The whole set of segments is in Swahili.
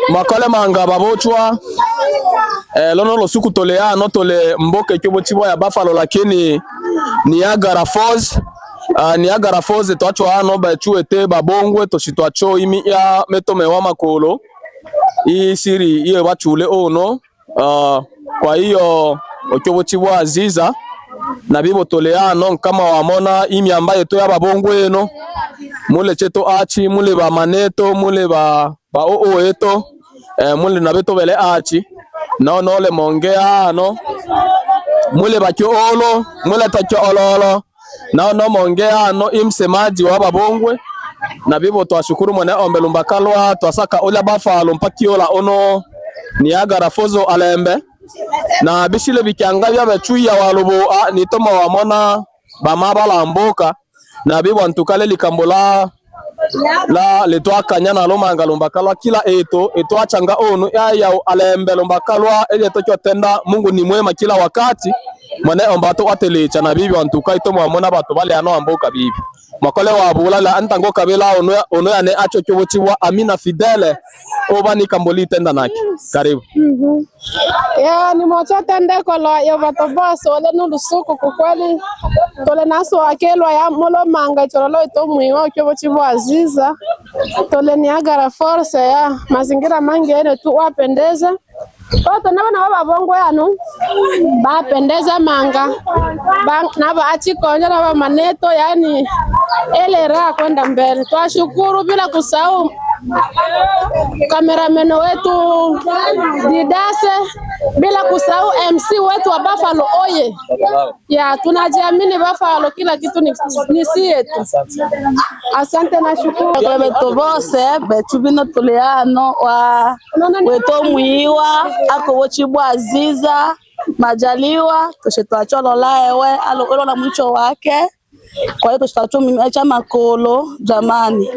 makole manga babochwa lono losuku tolea no tole mboke kyobochibwa ya Buffalo lakini Niagara Falls Niagara Falls twachwa ano bachuete babongwe toshitwacho imi ya metome wa makolo hii siri iyo bachule ono kwa hiyo okyobochibwa aziza na bibo toleano kama wamona imi ambaye to ya babongwe no mule cheto achi mule ba maneto mule ba oo eto mule na beto bele achi no le mongea no mule ba kyolo mule ta kyolo no mongea no imsemaji wa babongwe na bibo twashukuru mwana ombelumba kalwa twasaka ola Buffalo mpakiola ono Niagara Falls alembe na bishile bikyanga bya bachuya walubo nitoma wamona bamabala mboka na bibo ntukale likambola la letwa kanyana lomanga lombakalwa kila eto achanga ono ya alembe lombakalwa ele tokyo tenda Mungu ni mwema kila wakati mwana ombato atelecha na bibi ntuka itomo wamona bato bale ano amboka bibi makole wa bulala antango kabela ono ya ne acho kyobochiwa Amina Fidele obani kamboli tenda naki karibu ya ni mocha tende kolo yo bato boso ole no lusuku kukweli tole naso akelwa ya molo manga cholo ito mwiwa kyobochiwa aziza tole Niagara Falls ya mazingira mangi ene tu wapendeza Toto na babongo yanu bapendeza manga na baachi konja na ba maneto yani elera kwenda mbele. Twashukuru bila kusahau kameramen wetu Didase, bila kusahau MC wetu wa Buffalo oye. Ya tunajiamini Buffalo kila kitu ni si yetu. Asante na shukuru. Kwa beto bose betu bino tuleano wa weto mwiwa ako wochibwa aziza majaliwa tushetwacho laewe alo na mwicho wake. Kwa hiyo tutachumia makolo jamani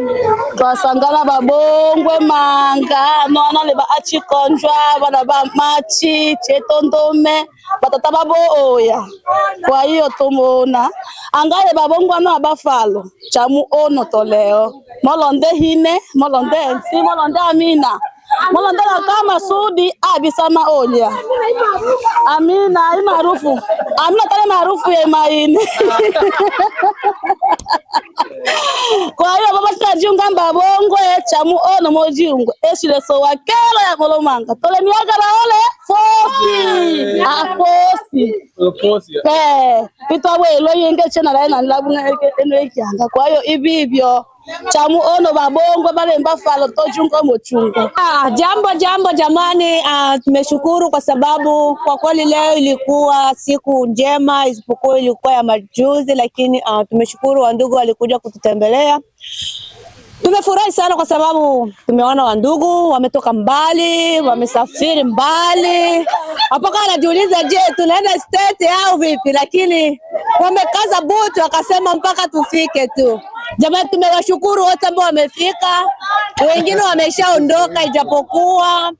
twasangana babongwe manga nona le baachi konjwa bana ba machi chetondome batata babo oya. Kwa hiyo tumona angaye babongwa no Buffalo chamu ono toleo molonde hine molonde si molonde Amina molonde kama Sudi abisama olia Amina maarufu Amina tale maarufu ya maini. Kwa hiyo baba tunajiunga babongwe chamu ono mojiungo esile so wakelo ya kolomanga tole Niagara ole fosi fosi pitwawe lo yenge chena la na labuna eno ekyanga. Kwa hiyo ibibyo chamu ono babongwe bale Buffalo tojungo mochungo. Jambo jamani, tumeshukuru kwa sababu kwa kweli leo ilikuwa siku njema, isipokuwa ilikuwa ya majuzi, lakini tumeshukuru wandugu walikuja kututembelea. Tumefurahi sana kwa sababu tumeona wandugu wametoka mbali, wamesafiri mbali. Hapaka anajiuliza je, tunaenda state au vipi, lakini wamekaza butu wakasema mpaka tufike tu. Jamani, tumewashukuru wote ambao wamefika. Wengine wameshaondoka ijapokuwa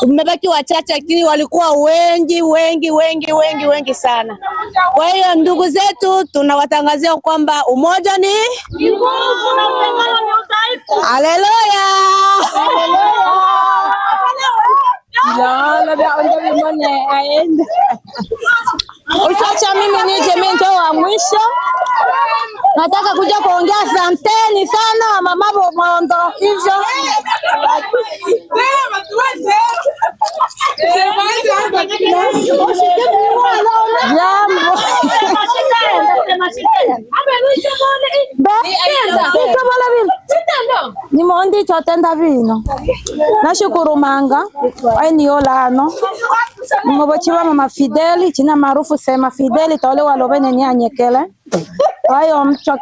umebaki wachache, lakini walikuwa wengi sana. Kwa hiyo ndugu zetu tunawatangazia kwamba umoja ni nguvu na utengano ni udhaifu. Haleluya. Uchacha mimi nije mimi wa mwisho. Nataka kuja kuongea asanteni sana mama Bomondo hizo. Ni mondi chotenda vino. Nashukuru manga. Aini olano. Mbochiwa mama Fideli china maarufu sema Fideli tole walobene nyanyekele. Kwa hiyo mcho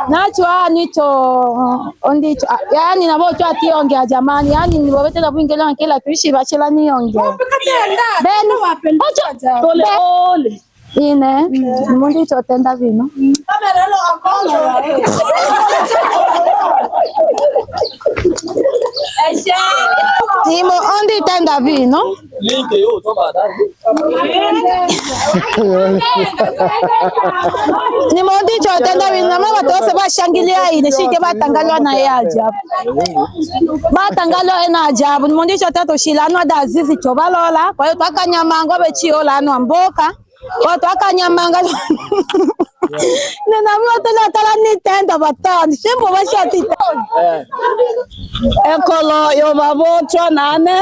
nacho nicho ondicho yani nabocho ationgea jamani, yani nibobete na kuingelea kila tuishi bachela niongea beno wapenda tole ole ine mundi chotenda vino Timo ondi tenda vino Ni mondicho tenda winama batose bashangilia ineshike batangalwa na ye ajabu. Batangalwa ena ajabu ni mondicho tato shilano da azizi chobalola kwa hiyo twakanyamango bechiola ano mboka. Kwa twakanyamanga nina motela tala ni tenda batani shimbo bashatita. Ekolo yo babocho nane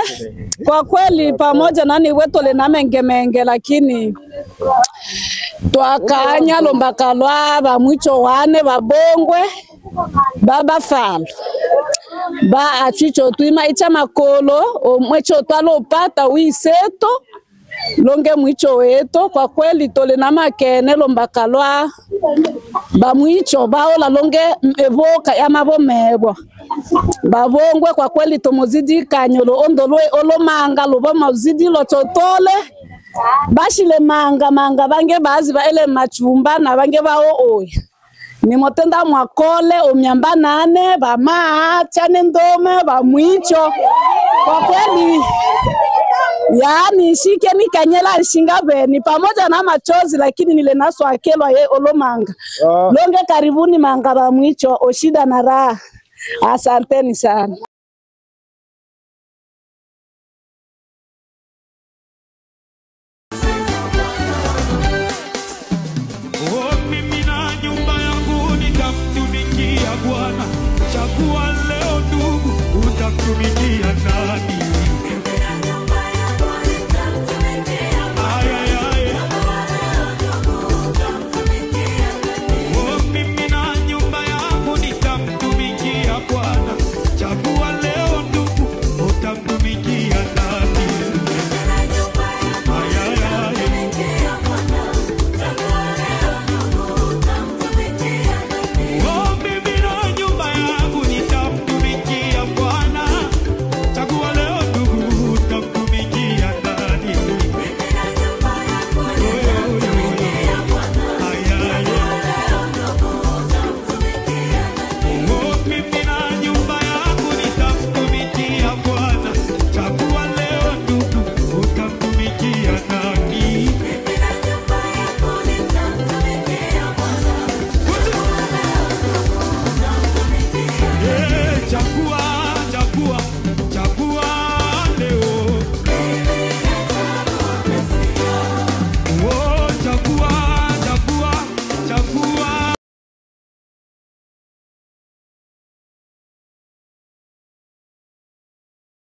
kwa kweli pamoja nani wetu le na menge lakini twakanya lombakalwa ba mwicho wane babongwe baba falo ba achicho tuima icha makolo o mwicho twalo pata wiseto longe mwicho weto kwa kweli tole na makene lombakalwa ba mwicho baola longe eboka ya mabomebo babongwe kwa kweli tomozidi kanyolo ondolwe olomanga loba mazidi lototole bashile manga bange bazi ba ele machumba na bange bao oya ni motenda mwakole omyamba nane ba maacha ndome ba mwicho kwa kweli yani shike ni kanyela shingabe ni pamoja na machozi lakini nile naso akelwa ye olomanga longe karibuni manga ba mwicho oshida na raha. Asanteni sana.